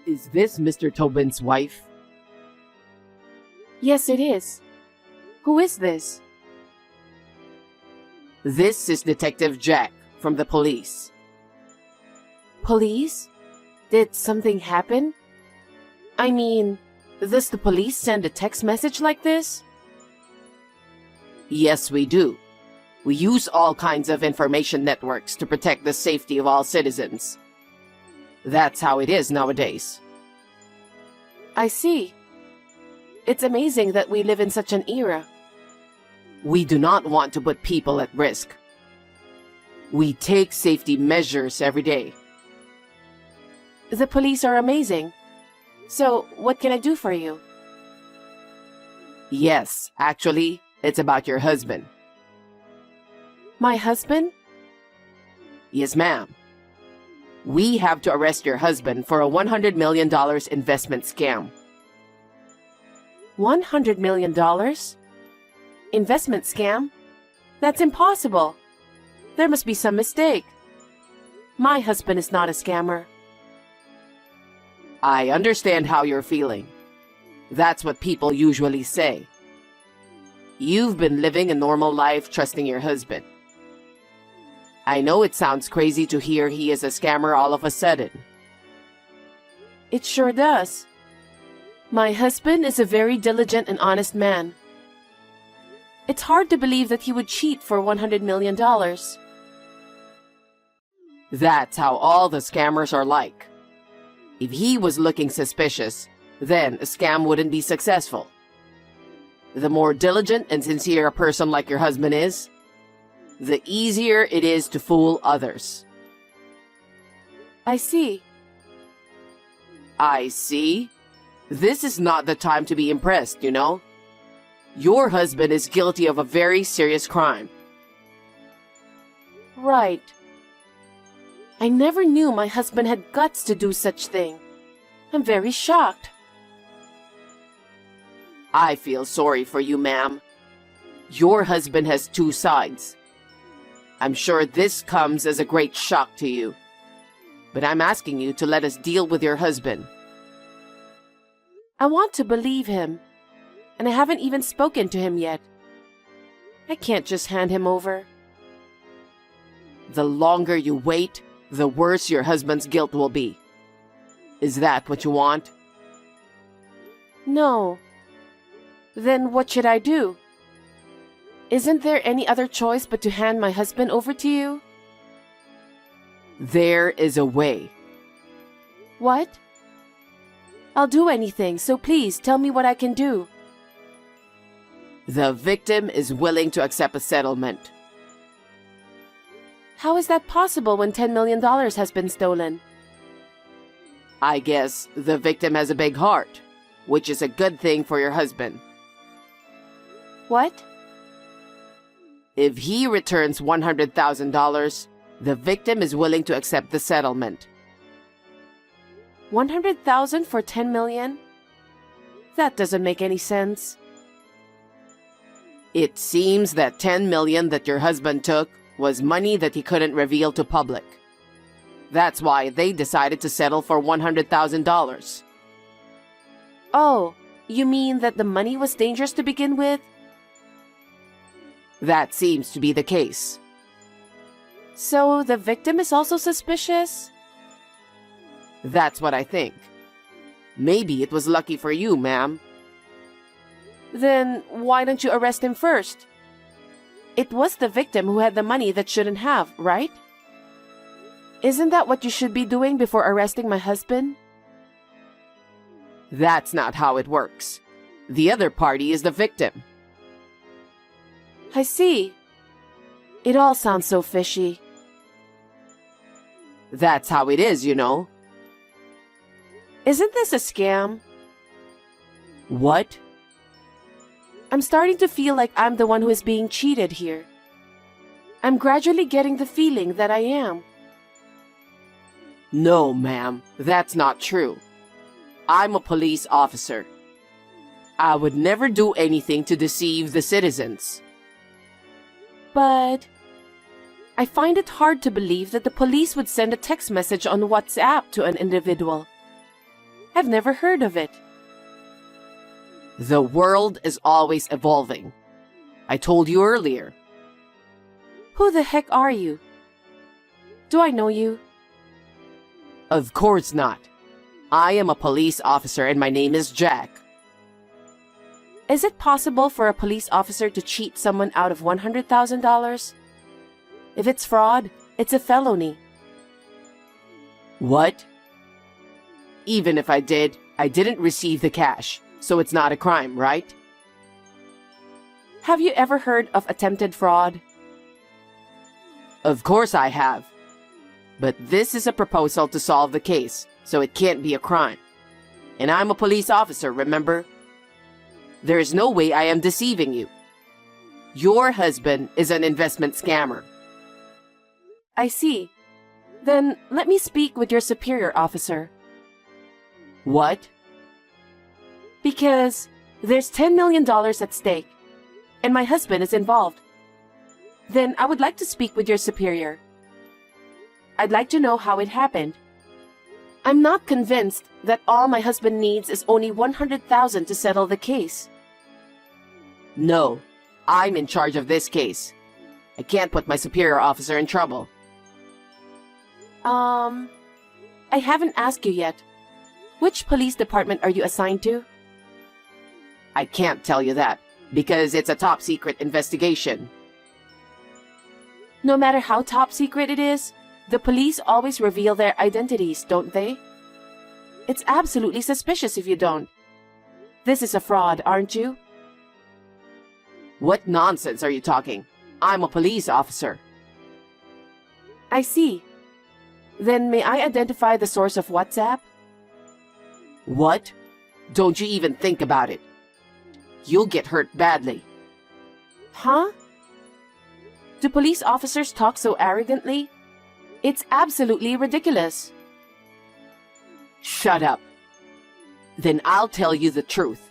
Is this Mr. Tobin's wife? Yes, it is. Who is this? This is Detective Jack from the police. Police? Did something happen? I mean, does the police send a text message like this? Yes, we do. We use all kinds of information networks to protect the safety of all citizens. That's how it is nowadays. I see. It's amazing that we live in such an era. We do not want to put people at risk. We take safety measures every day. The police are amazing. So, what can I do for you? Yes, actually, it's about your husband. My husband? Yes, ma'am. We have to arrest your husband for a $100 million investment scam. $100 million? Investment scam? That's impossible. There must be some mistake. My husband is not a scammer. I understand how you're feeling. That's what people usually say. You've been living a normal life trusting your husband. I know it sounds crazy to hear he is a scammer all of a sudden. It sure does. My husband is a very diligent and honest man. It's hard to believe that he would cheat for $100 million. That's how all the scammers are like. If he was looking suspicious, then a scam wouldn't be successful. The more diligent and sincere a person like your husband is, the easier it is to fool others. I see. I see? This is not the time to be impressed, you know? Your husband is guilty of a very serious crime. Right. I never knew my husband had guts to do such thing. I'm very shocked. I feel sorry for you, ma'am. Your husband has two sides. I'm sure this comes as a great shock to you. But I'm asking you to let us deal with your husband. I want to believe him, and I haven't even spoken to him yet. I can't just hand him over. The longer you wait, the worse your husband's guilt will be. Is that what you want? No. Then what should I do? Isn't there any other choice but to hand my husband over to you? There is a way. What? I'll do anything, so please tell me what I can do. The victim is willing to accept a settlement. How is that possible when $10 million has been stolen? I guess the victim has a big heart, which is a good thing for your husband. What? If he returns $100,000, the victim is willing to accept the settlement. 100,000 for 10 million? That doesn't make any sense. It seems that 10 million that your husband took was money that he couldn't reveal to public. That's why they decided to settle for $100,000. Oh, you mean that the money was dangerous to begin with? That seems to be the case. So the victim is also suspicious? That's what I think. Maybe it was lucky for you, ma'am. Then why don't you arrest him first? It was the victim who had the money that shouldn't have, right? Isn't that what you should be doing before arresting my husband? That's not how it works. The other party is the victim. I see. It all sounds so fishy. That's how it is, you know. Isn't this a scam? What? I'm starting to feel like I'm the one who is being cheated here. I'm gradually getting the feeling that I am. No, ma'am, that's not true. I'm a police officer. I would never do anything to deceive the citizens. But I find it hard to believe that the police would send a text message on WhatsApp to an individual. I've never heard of it. The world is always evolving. I told you earlier. Who the heck are you? Do I know you? Of course not. I am a police officer and my name is Jack. Is it possible for a police officer to cheat someone out of $100,000? If it's fraud, it's a felony. What? Even if I did, I didn't receive the cash, so it's not a crime, right? Have you ever heard of attempted fraud? Of course I have. But this is a proposal to solve the case, so it can't be a crime. And I'm a police officer, remember? There is no way I am deceiving you. Your husband is an investment scammer. I see. Then let me speak with your superior officer. What? Because there's $10 million at stake, and my husband is involved. Then I would like to speak with your superior. I'd like to know how it happened. I'm not convinced that all my husband needs is only $100,000 to settle the case. No, I'm in charge of this case. I can't put my superior officer in trouble. I haven't asked you yet. Which police department are you assigned to? I can't tell you that, because it's a top secret investigation. No matter how top secret it is, the police always reveal their identities, don't they? It's absolutely suspicious if you don't. This is a fraud, aren't you? What nonsense are you talking? I'm a police officer. I see. Then may I identify the source of WhatsApp? What? Don't you even think about it. You'll get hurt badly. Huh? Do police officers talk so arrogantly? It's absolutely ridiculous. Shut up. Then I'll tell you the truth.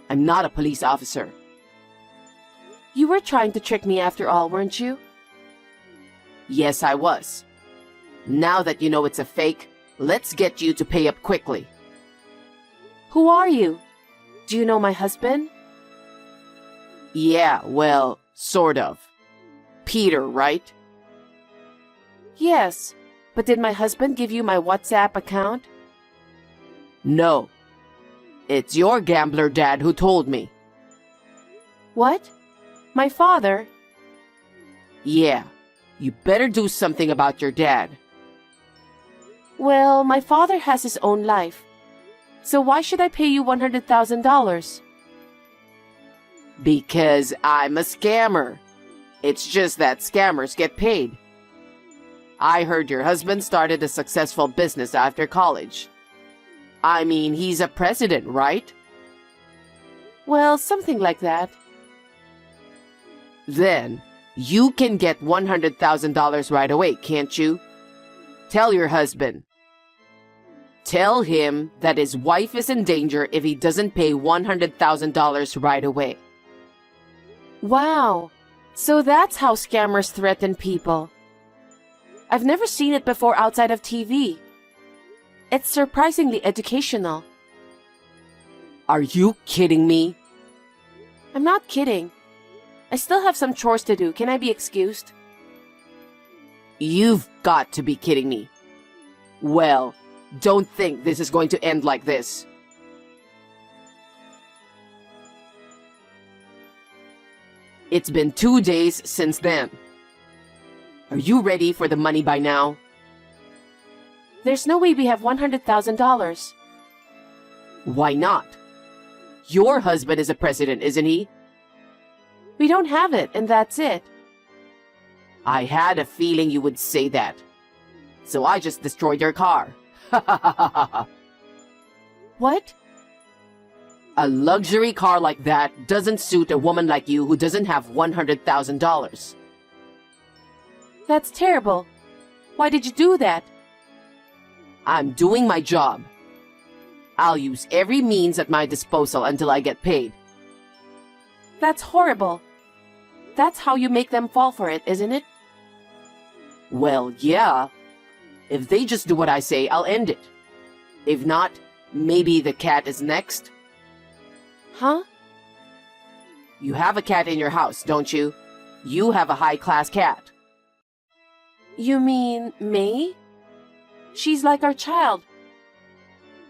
I'm not a police officer. You were trying to trick me after all, weren't you? Yes, I was. Now that you know it's a fake, let's get you to pay up quickly. Who are you? Do you know my husband? Yeah, well, sort of. Peter, right? Yes, but did my husband give you my WhatsApp account? No. It's your gambler dad who told me. What? My father? Yeah, you better do something about your dad. Well, my father has his own life. So why should I pay you $100,000? Because I'm a scammer. It's just that scammers get paid. I heard your husband started a successful business after college. I mean, he's a president, right? Well, something like that. Then, you can get $100,000 right away, can't you? Tell your husband. Tell him that his wife is in danger if he doesn't pay $100,000 right away. Wow, so that's how scammers threaten people. I've never seen it before outside of TV. It's surprisingly educational. Are you kidding me? I'm not kidding. I still have some chores to do. Can I be excused? You've got to be kidding me. Well, don't think this is going to end like this. It's been 2 days since then. Are you ready for the money by now? There's no way we have $100,000. Why not? Your husband is a president, isn't he? We don't have it, and that's it. I had a feeling you would say that. So I just destroyed your car. What? A luxury car like that doesn't suit a woman like you who doesn't have $100,000. That's terrible. Why did you do that? I'm doing my job. I'll use every means at my disposal until I get paid. That's horrible. That's how you make them fall for it, isn't it? Well, yeah. If they just do what I say, I'll end it. If not, Maybe the cat is next? Huh? You have a cat in your house, don't you? You have a high-class cat. You mean May? She's like our child.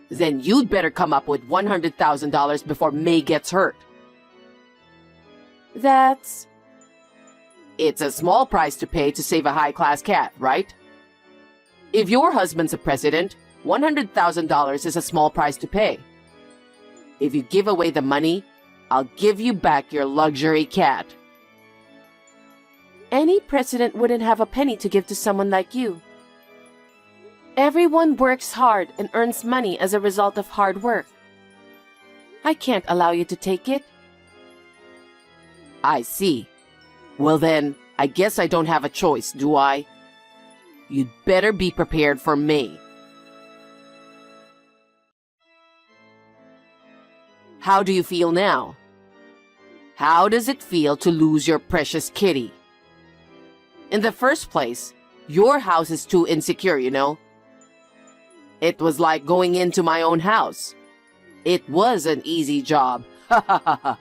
Then you'd better come up with $100,000 before May gets hurt. That's... It's a small price to pay to save a high-class cat, right? If your husband's a president, $100,000 is a small price to pay. If you give away the money, I'll give you back your luxury cat. Any president wouldn't have a penny to give to someone like you. Everyone works hard and earns money as a result of hard work. I can't allow you to take it. I see. Well then, I guess I don't have a choice, do I? You'd better be prepared for me. How do you feel now? How does it feel to lose your precious kitty? In the first place, your house is too insecure, you know? It was like going into my own house. It was an easy job. Ha ha ha ha.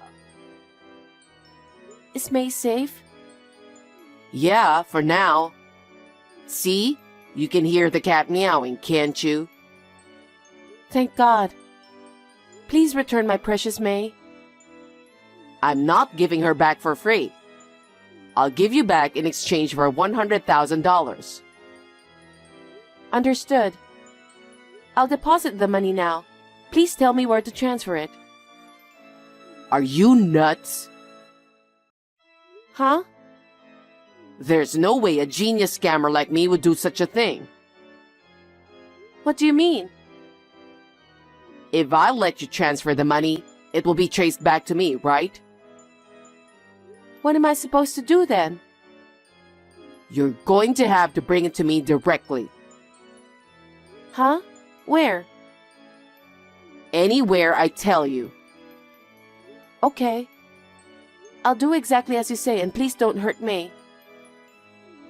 Is May safe? Yeah, for now. See? You can hear the cat meowing, can't you? Thank God. Please return my precious May. I'm not giving her back for free. I'll give you back in exchange for $100,000. Understood. I'll deposit the money now. Please tell me where to transfer it. Are you nuts? Huh? There's no way a genius scammer like me would do such a thing. What do you mean? If I let you transfer the money, it will be traced back to me, right? What am I supposed to do then? You're going to have to bring it to me directly. Huh? Where? Anywhere I tell you. Okay. I'll do exactly as you say, and please don't hurt May.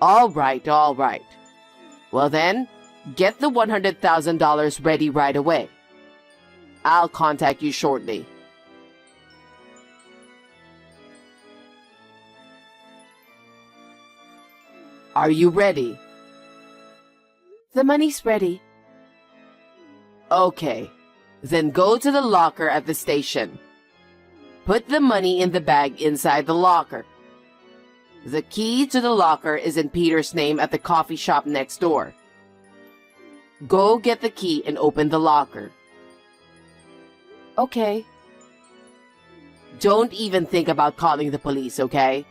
All right, all right. Well then, get the $100,000 ready right away. I'll contact you shortly. Are you ready? The money's ready. Okay, then go to the locker at the station. Put the money in the bag inside the locker. The key to the locker is in Peter's name at the coffee shop next door. Go get the key and open the locker. Okay. Don't even think about calling the police, okay?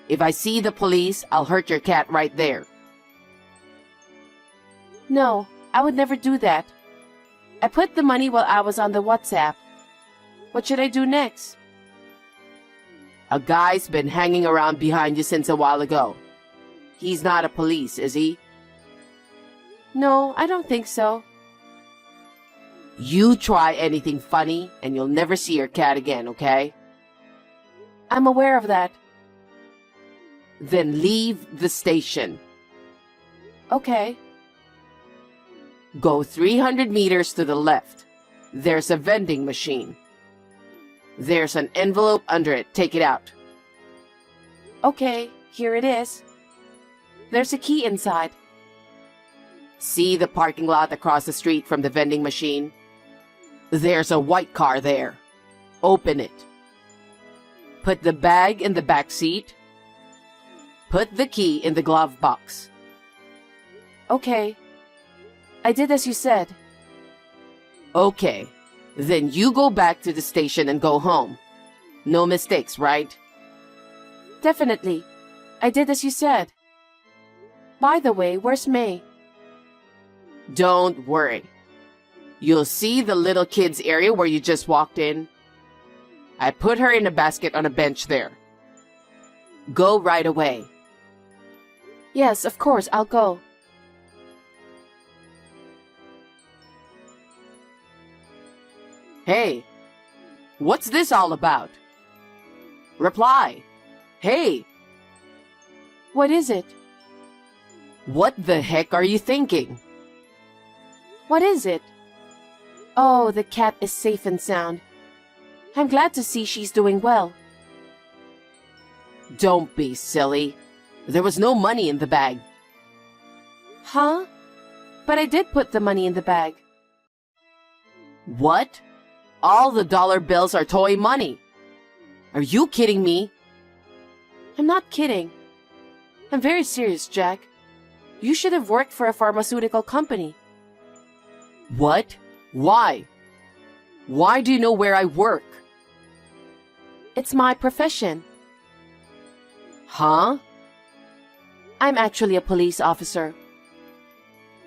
If I see the police, I'll hurt your cat right there. No, I would never do that. I put the money while I was on the WhatsApp. What should I do next? A guy's been hanging around behind you since a while ago. He's not a police, is he? No, I don't think so. You try anything funny and you'll never see your cat again, okay? I'm aware of that. Then leave the station. Okay. Go 300 meters to the left. There's a vending machine. There's an envelope under it. Take it out. Okay, here it is. There's a key inside. See the parking lot across the street from the vending machine? There's a white car there. Open it. Put the bag in the back seat. Put the key in the glove box. Okay. I did as you said. Okay. Then you go back to the station and go home. No mistakes, right? Definitely. I did as you said. By the way, where's May? Don't worry. You'll see the little kids area where you just walked in. I put her in a basket on a bench there. Go right away. Yes, of course, I'll go. Hey, what's this all about? Reply. Hey, What is it? what the heck are you thinking? What is it? Oh, the cat is safe and sound. I'm glad to see she's doing well. Don't be silly. There was no money in the bag. Huh? But I did put the money in the bag. What? All the dollar bills are toy money. Are you kidding me? I'm not kidding. I'm very serious, Jack. You should have worked for a pharmaceutical company. What? Why? Why do you know where I work? It's my profession. Huh? I'm actually a police officer.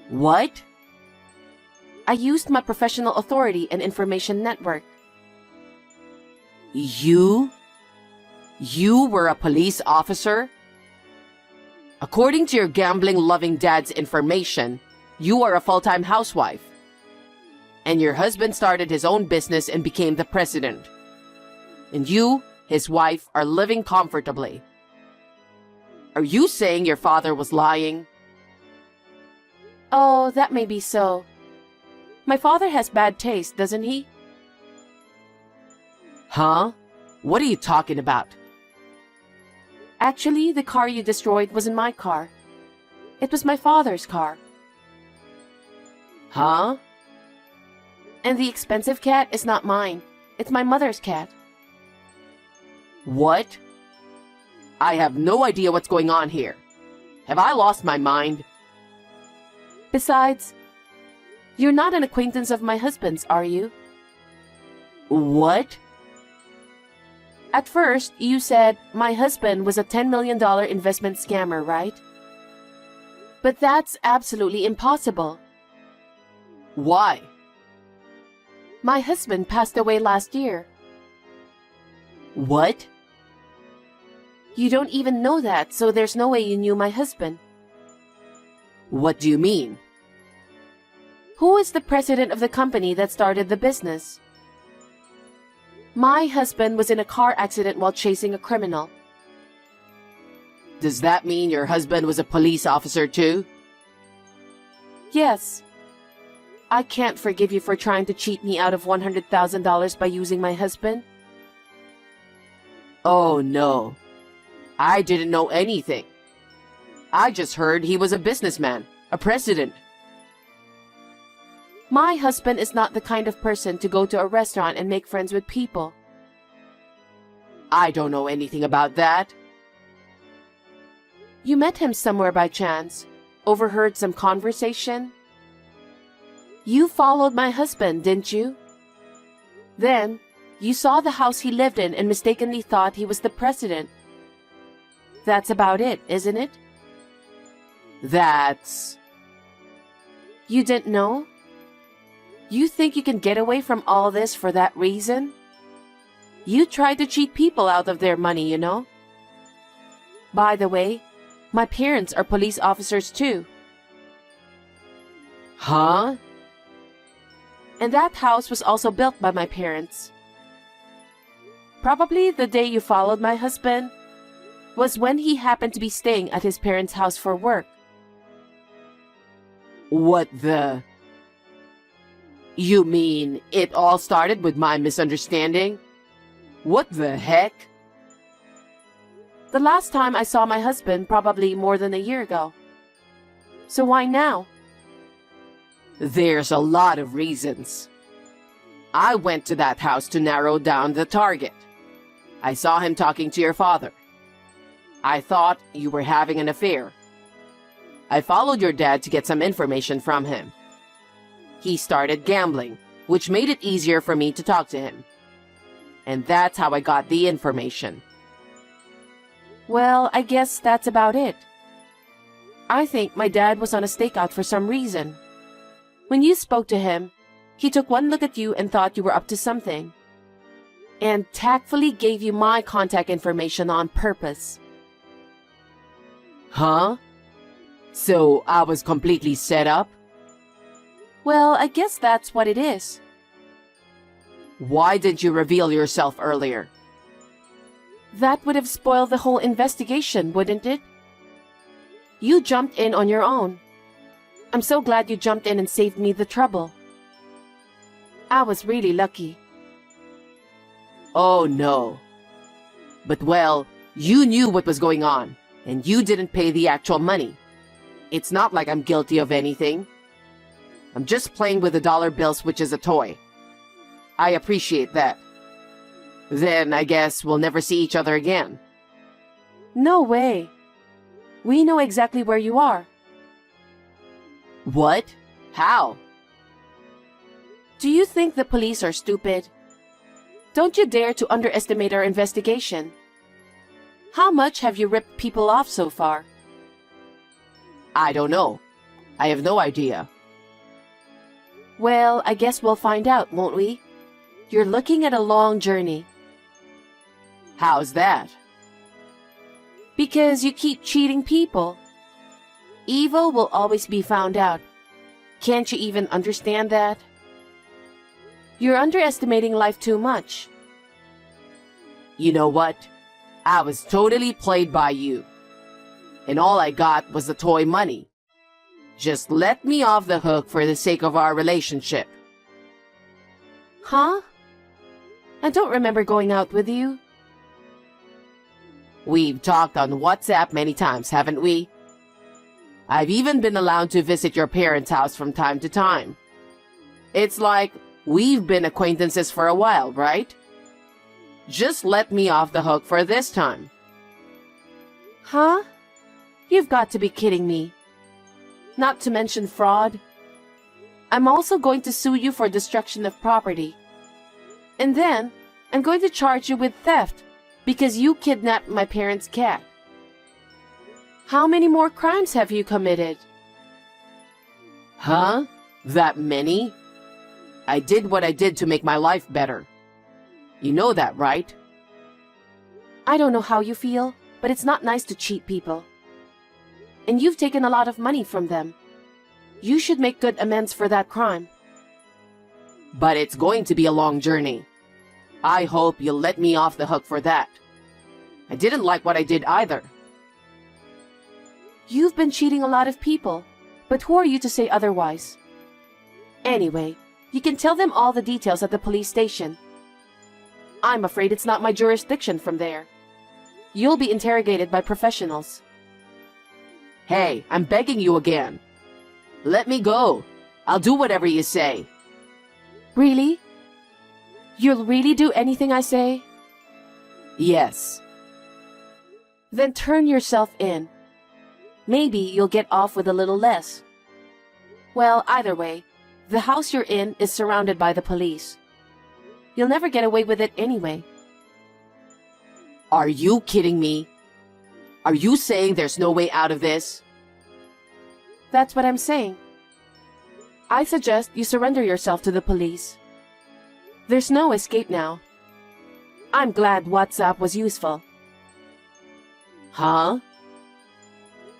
What? I used my professional authority and information network. You? You were a police officer? According to your gambling-loving dad's information, you are a full-time housewife. And your husband started his own business and became the president. And you, his wife, are living comfortably. Are you saying your father was lying? Oh, that may be so. My father has bad taste, doesn't he? Huh? What are you talking about? Actually, the car you destroyed wasn't my car. It was my father's car. Huh? And the expensive cat is not mine. It's my mother's cat. What? I have no idea what's going on here. Have I lost my mind? Besides, you're not an acquaintance of my husband's, are you? What? At first, you said my husband was a $10 million investment scammer, right? But that's absolutely impossible. Why? My husband passed away last year. What? You don't even know that, so there's no way you knew my husband. What do you mean? Who is the president of the company that started the business? My husband was in a car accident while chasing a criminal. Does that mean your husband was a police officer too? Yes. I can't forgive you for trying to cheat me out of $100,000 by using my husband. Oh no. I didn't know anything. I just heard he was a businessman, a president. My husband is not the kind of person to go to a restaurant and make friends with people. I don't know anything about that. You met him somewhere by chance, overheard some conversation. You followed my husband, didn't you? Then, you saw the house he lived in and mistakenly thought he was the president. That's about it, isn't it? That's... You didn't know? You think you can get away from all this for that reason? You tried to cheat people out of their money, you know? By the way, my parents are police officers too. Huh? And that house was also built by my parents. Probably the day you followed my husband was when he happened to be staying at his parents' house for work. What the... You mean it all started with my misunderstanding? What the heck? The last time I saw my husband probably more than a year ago. So why now? There's a lot of reasons. I went to that house to narrow down the target. I saw him talking to your father. I thought you were having an affair. I followed your dad to get some information from him. He started gambling, which made it easier for me to talk to him. And that's how I got the information. Well, I guess that's about it. I think my dad was on a stakeout for some reason. When you spoke to him, he took one look at you and thought you were up to something. And tactfully gave you my contact information on purpose. Huh? So I was completely set up? Well, I guess that's what it is. Why didn't you reveal yourself earlier? That would have spoiled the whole investigation, wouldn't it? You jumped in on your own. I'm so glad you jumped in and saved me the trouble. I was really lucky. Oh no. But well, you knew what was going on, and you didn't pay the actual money. It's not like I'm guilty of anything. I'm just playing with the dollar bills, which is a toy. I appreciate that. Then I guess we'll never see each other again. No way. We know exactly where you are. What? How? Do you think the police are stupid? Don't you dare to underestimate our investigation. How much have you ripped people off so far? I don't know. I have no idea. Well, I guess we'll find out, won't we? You're looking at a long journey. How's that? Because you keep cheating people. Evil will always be found out. Can't you even understand that? You're underestimating life too much. You know what? I was totally played by you. And all I got was the toy money. Just let me off the hook for the sake of our relationship. Huh? I don't remember going out with you. We've talked on WhatsApp many times, haven't we? I've even been allowed to visit your parents' house from time to time. It's like we've been acquaintances for a while, right? Just let me off the hook for this time. Huh? You've got to be kidding me. Not to mention fraud. I'm also going to sue you for destruction of property. And then, I'm going to charge you with theft because you kidnapped my parents' cat. How many more crimes have you committed? Huh? That many? I did what I did to make my life better. You know that, right? I don't know how you feel, but it's not nice to cheat people. And you've taken a lot of money from them. You should make good amends for that crime. But it's going to be a long journey. I hope you'll let me off the hook for that. I didn't like what I did either. You've been cheating a lot of people, but who are you to say otherwise? Anyway, you can tell them all the details at the police station. I'm afraid it's not my jurisdiction from there. You'll be interrogated by professionals. Hey, I'm begging you again. Let me go. I'll do whatever you say. Really? You'll really do anything I say? Yes. Then turn yourself in. Maybe you'll get off with a little less. Well, either way, the house you're in is surrounded by the police. You'll never get away with it anyway. Are you kidding me? Are you saying there's no way out of this? That's what I'm saying. I suggest you surrender yourself to the police. There's no escape now. I'm glad WhatsApp was useful. Huh?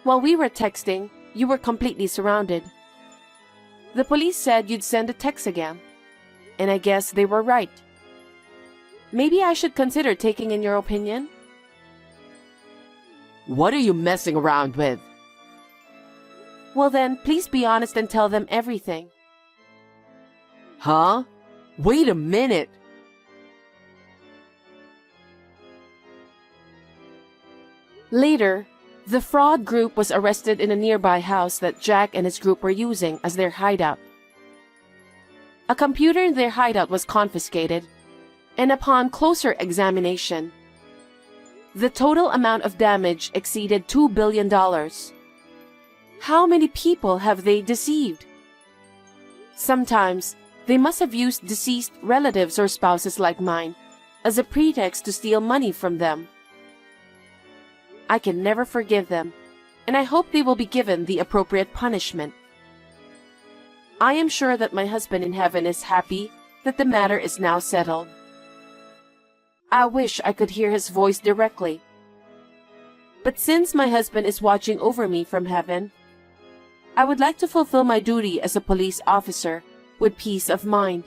While we were texting, you were completely surrounded. The police said you'd send a text again. And I guess they were right. Maybe I should consider taking in your opinion? What are you messing around with? Well then, please be honest and tell them everything. Huh? Wait a minute. Later, the fraud group was arrested in a nearby house that Jack and his group were using as their hideout. A computer in their hideout was confiscated, and upon closer examination, the total amount of damage exceeded $2 billion. How many people have they deceived? Sometimes, they must have used deceased relatives or spouses like mine as a pretext to steal money from them. I can never forgive them, and I hope they will be given the appropriate punishment. I am sure that my husband in heaven is happy that the matter is now settled. I wish I could hear his voice directly. But since my husband is watching over me from heaven, I would like to fulfill my duty as a police officer with peace of mind.